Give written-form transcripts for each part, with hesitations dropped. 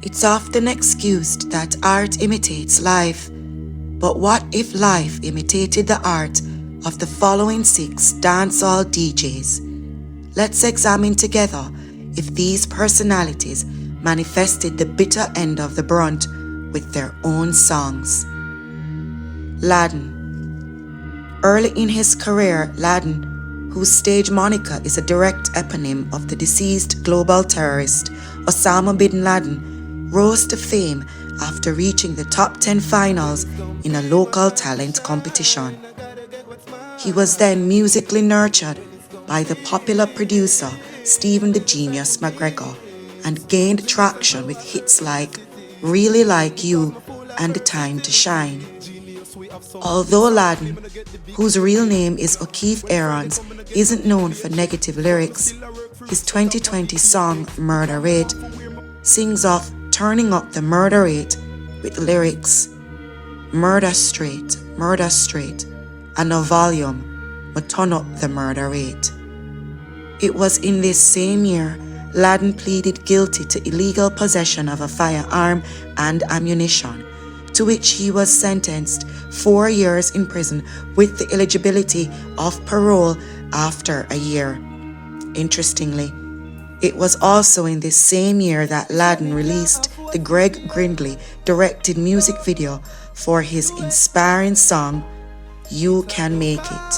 It's often excused that art imitates life, but what if life imitated the art of the following 6 dancehall DJs? Let's examine together if these personalities manifested the bitter end of the brunt with their own songs. Laden. Early in his career, Laden, whose stage moniker is a direct eponym of the deceased global terrorist Osama bin Laden, rose to fame after reaching the top 10 finals in a local talent competition. He was then musically nurtured by the popular producer Stephen the Genius McGregor and gained traction with hits like Really Like You and The Time to Shine. Although Laden, whose real name is O'Keefe Aarons, isn't known for negative lyrics, his 2020 song Murder Rate sings of turning up the murder rate with lyrics murder straight, and no volume, but turn up the murder rate. It was in this same year Laden pleaded guilty to illegal possession of a firearm and ammunition, to which he was sentenced 4 years in prison with the eligibility of parole after a year. Interestingly, it was also in this same year that Laden released the Greg Grindley directed music video for his inspiring song, You Can Make It.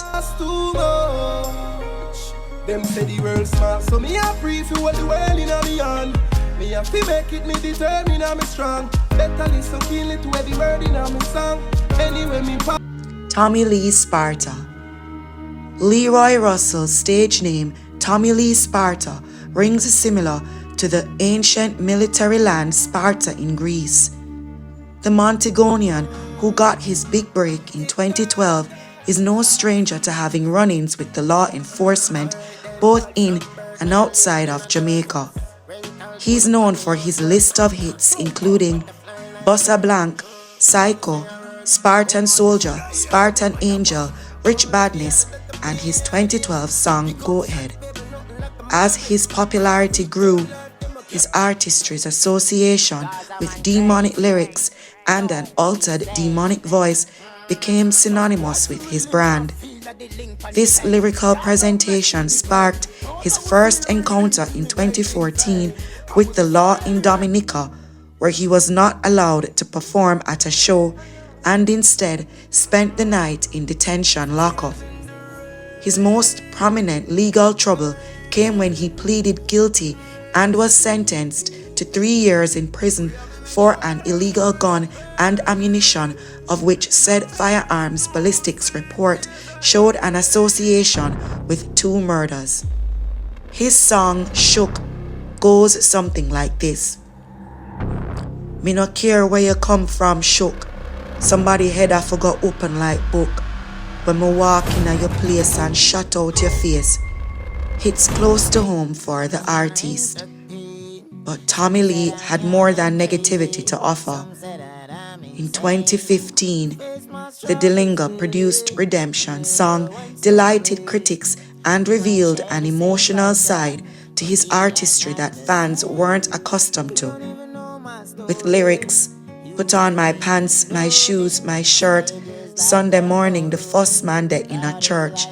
Them say the world small, so me a free for what the world in a me hand. Me have to make it, me determine I'm strong. Better listen keenly to every word in a me song. Anyway, me Tommy Lee Sparta. Leroy Russell's stage name, Tommy Lee Sparta, rings similar to the ancient military land Sparta in Greece. The Montagonian, who got his big break in 2012, is no stranger to having run-ins with the law enforcement both in and outside of Jamaica. He's known for his list of hits including Bossa Blanc, Psycho, Spartan Soldier, Spartan Angel, Rich Badness, and his 2012 song Go Ahead. As his popularity grew, his artistry's association with demonic lyrics and an altered demonic voice became synonymous with his brand. This lyrical presentation sparked his first encounter in 2014 with the law in Dominica, where he was not allowed to perform at a show and instead spent the night in detention lockup. His most prominent legal trouble came when he pleaded guilty and was sentenced to 3 years in prison for an illegal gun and ammunition, of which said firearms ballistics report showed an association with 2 murders. His song Shook goes something like this. Me no care where you come from, shook. Somebody head I forgot open like book. When me walk in your place and shut out your face. Hits close to home for the artist. But Tommy Lee had more than negativity to offer. In 2015, the Delinga produced Redemption song delighted critics and revealed an emotional side to his artistry that fans weren't accustomed to. With lyrics, put on my pants, my shoes, my shirt, Sunday morning the first Monday in a church,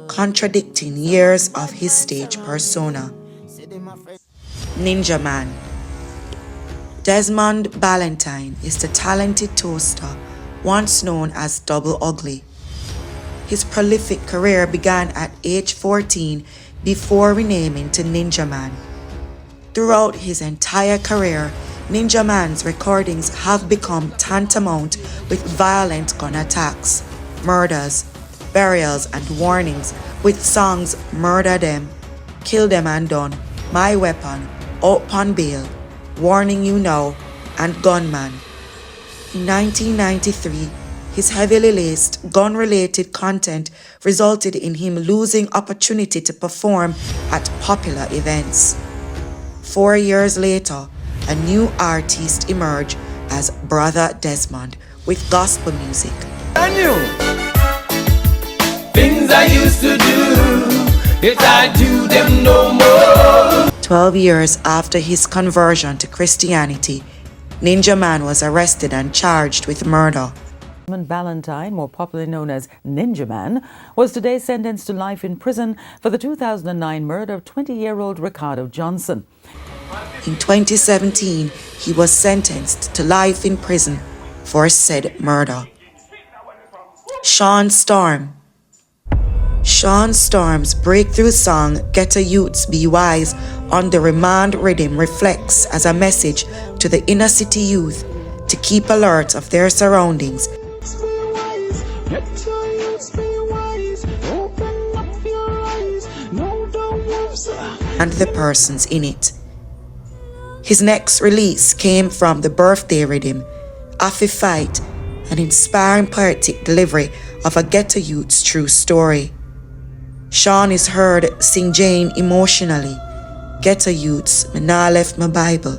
contradicting years of his stage persona. Ninja Man. Desmond Ballantyne is the talented toaster, once known as Double Ugly. His prolific career began at age 14 before renaming to Ninja Man. Throughout his entire career, Ninja Man's recordings have become tantamount with violent gun attacks, murders, burials, and warnings, with songs Murder Them, Kill Them and Done, My Weapon, Out Pon Bail, Warning You Now, and Gunman. In 1993, his heavily laced, gun-related content resulted in him losing opportunity to perform at popular events. 4 years later, a new artist emerged as Brother Desmond with gospel music. I knew things I used to do, if I do them no more. 12 years after his conversion to Christianity, Ninja Man was arrested and charged with murder. Ballantyne, more popularly known as Ninja Man, was today sentenced to life in prison for the 2009 murder of 20-year-old Ricardo Johnson. In 2017, he was sentenced to life in prison for said murder. Sean Storm. Sean Storm's breakthrough song Ghetto Youths Be Wise on the remand rhythm reflects as a message to the inner city youth to keep alert of their surroundings and the persons in it. His next release came from the birthday rhythm, Affy Fight, an inspiring poetic delivery of a ghetto youth's true story. Sean is heard sing Jane emotionally. Ghetto youths, me nah left my Bible.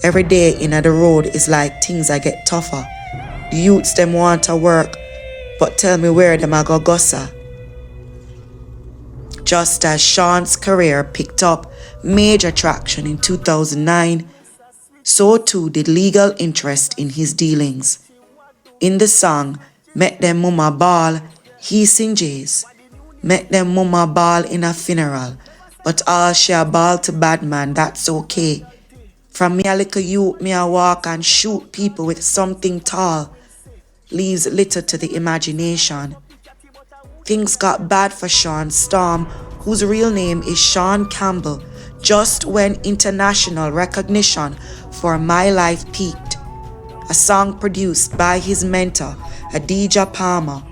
Every day in the road is like things I get tougher. The youths them want to work, but tell me where them I go gossa. Just as Sean's career picked up major traction in 2009, so too did legal interest in his dealings. In the song, Make Them Mama Ball, he sing J's. Make them mama ball in a funeral, but all she a ball to bad man, that's okay. From me a little youth, me a walk and shoot people with something tall. Leaves little to the imagination. Things got bad for Sean Storm, whose real name is Sean Campbell, just when international recognition for My Life peaked. A song produced by his mentor, Adidja Palmer.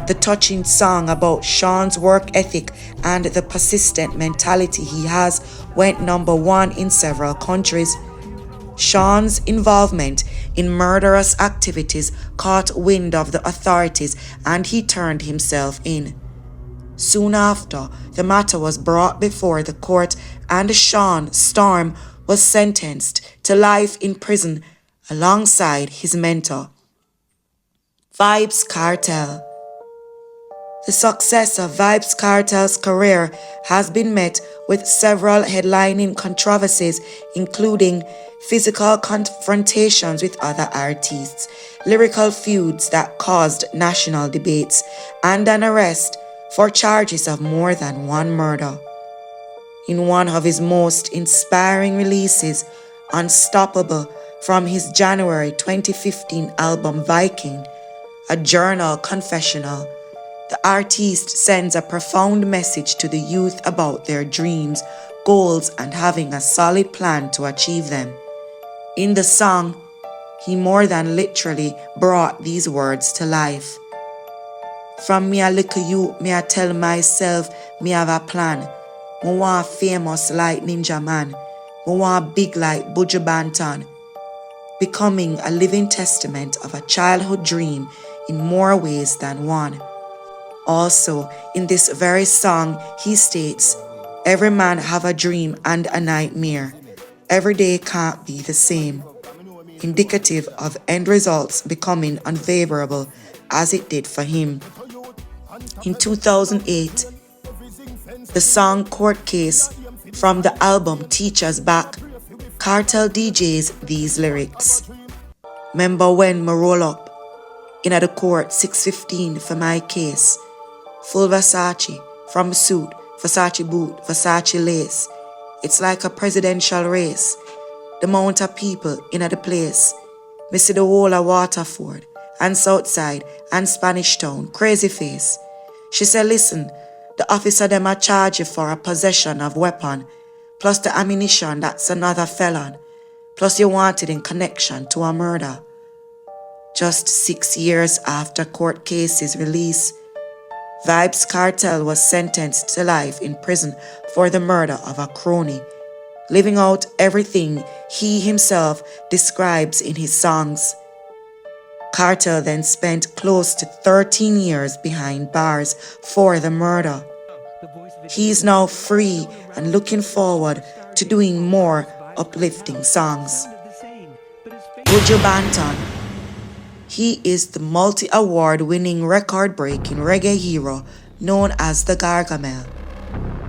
The touching song about Sean's work ethic and the persistent mentality he has went number one in several countries. Sean's involvement in murderous activities caught wind of the authorities and he turned himself in. Soon after, the matter was brought before the court and Sean Storm was sentenced to life in prison alongside his mentor. Vybz Kartel. The success of Vybz Kartel's career has been met with several headlining controversies, including physical confrontations with other artists, lyrical feuds that caused national debates, and an arrest for charges of more than one murder. In one of his most inspiring releases, Unstoppable, from his January 2015 album Viking, a journal confessional, the artist sends a profound message to the youth about their dreams, goals, and having a solid plan to achieve them. In the song, he more than literally brought these words to life. From me a little youth, me I tell myself, me have a plan. Me want famous like Ninja Man. Me want big like Buju Banton. Becoming a living testament of a childhood dream in more ways than one. Also, in this very song, he states, every man have a dream and a nightmare. Every day can't be the same. Indicative of end results becoming unfavorable as it did for him. In 2008, the song Court Case from the album Teachers Back, Kartel DJs these lyrics. Remember when me roll up in at the court 6:15 for my case. Full Versace, from suit, Versace boot, Versace lace. It's like a presidential race. The amount of people in the place. Me see the whole of Waterford, and Southside, and Spanish Town, crazy face. She said, listen, the officer them a charge you for a possession of weapon, plus the ammunition, that's another felon, plus you wanted in connection to a murder. Just 6 years after court case's release, Vybz Kartel was sentenced to life in prison for the murder of a crony, living out everything he himself describes in his songs. Kartel then spent close to 13 years behind bars for the murder. He is now free and looking forward to doing more uplifting songs. Buju Banton. He is the multi-award-winning record-breaking reggae hero known as the Gargamel,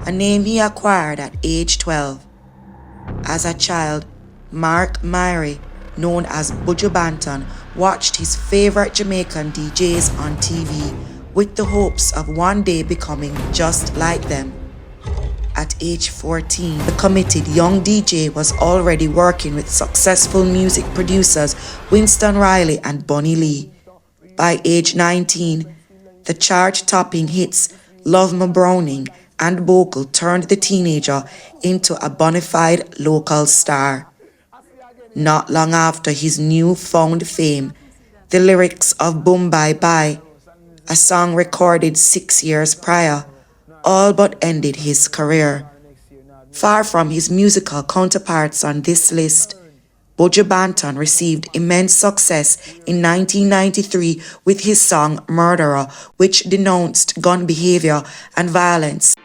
a name he acquired at age 12. As a child, Mark Myrie, known as Buju Banton, watched his favorite Jamaican DJs on TV with the hopes of one day becoming just like them. At age 14, the committed young DJ was already working with successful music producers Winston Riley and Bunny Lee. By age 19, the chart-topping hits Love My Browning and Bogle turned the teenager into a bona fide local star. Not long after his newfound fame, the lyrics of Boom Bye Bye, a song recorded 6 years prior, all but ended his career. Far from his musical counterparts on this list, Buju Banton received immense success in 1993 with his song Murderer, which denounced gun behavior and violence.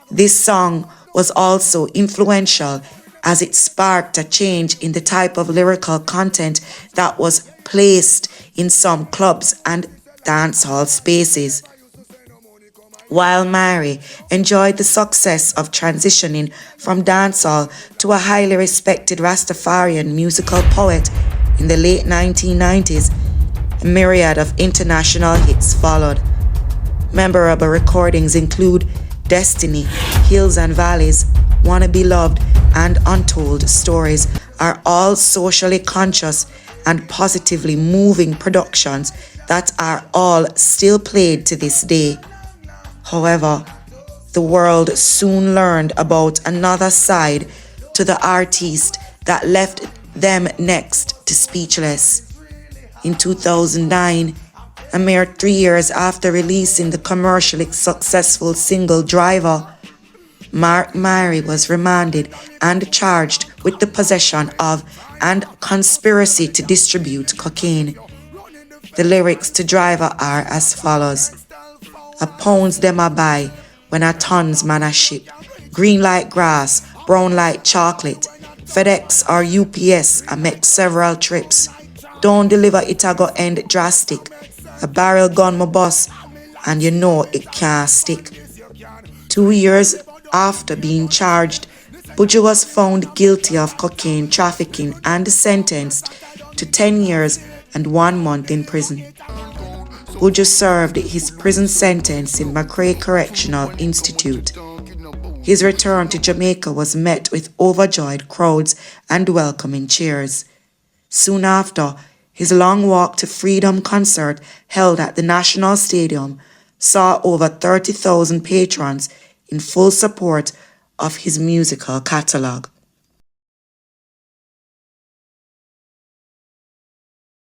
This song was also influential as it sparked a change in the type of lyrical content that was placed in some clubs and dancehall spaces. While Myrie enjoyed the success of transitioning from dancehall to a highly respected Rastafarian musical poet in the late 1990s, a myriad of international hits followed. Memorable recordings include Destiny, Hills and Valleys, Wanna Be Loved, and Untold Stories are all socially conscious and positively moving productions that are all still played to this day. However, the world soon learned about another side to the artist that left them next to speechless. In 2009, a mere 3 years after releasing the commercially successful single Driver, Mark Myrie was remanded and charged with the possession of and conspiracy to distribute cocaine. The lyrics to Driver are as follows: "A pounds them a buy, when a tons man a ship. Green like grass, brown like chocolate. FedEx or UPS I make several trips. Don't deliver it a go end drastic. A barrel gun my boss, and you know it can't stick." 2 years after being charged, Buju was found guilty of cocaine trafficking and sentenced to 10 years and 1 month in prison. Buju served his prison sentence in McRae Correctional Institute. His return to Jamaica was met with overjoyed crowds and welcoming cheers. Soon after, his Long Walk to Freedom concert held at the National Stadium saw over 30,000 patrons in full support of his musical catalogue.